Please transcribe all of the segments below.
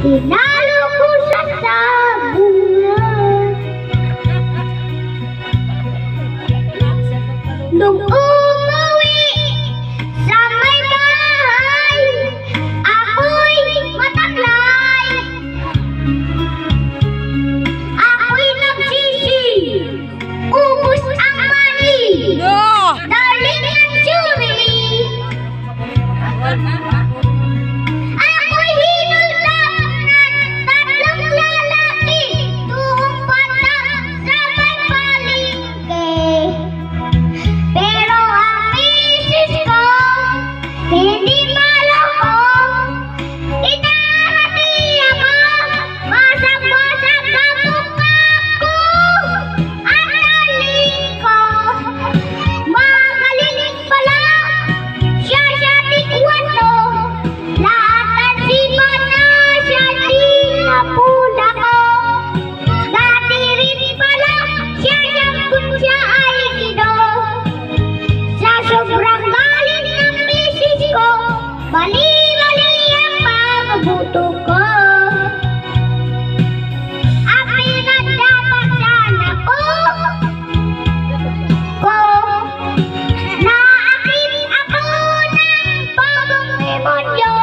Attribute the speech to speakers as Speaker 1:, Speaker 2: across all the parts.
Speaker 1: Tinalo ko siya sa bunga. Nung umuwi sa may bahay, ako'y mataglay. Ako'y nagsisi, ubus ang mali. Darling and Julie, ako'y hinulog ng tatlong lalaki tuong patang sa may palengke. Pero ang misis ko, hindi maloko. Inahati ako, basag-basag ang mukha ko. At darling ko, magaling pala siya sa tikwato. Lahat ng sipa na siya tinapuna ko. Dati rin pala siya kung siya ay gido. Sa sobrang galit ng misis ko, mali-mali ang pagbuto ko. Ang pinagdapat sana ko, naakit ako ng bagong demonyo.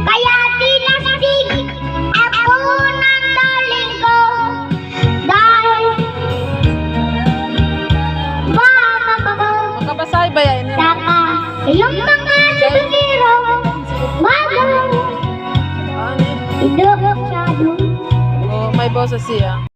Speaker 1: Kaya tinastig ako ng darling ko. Dahil
Speaker 2: Magkabasay ba yan?
Speaker 1: saka yung mga subagiro, magaw,
Speaker 2: Ano?
Speaker 1: idok siya doon.
Speaker 2: Oh, may boses siya.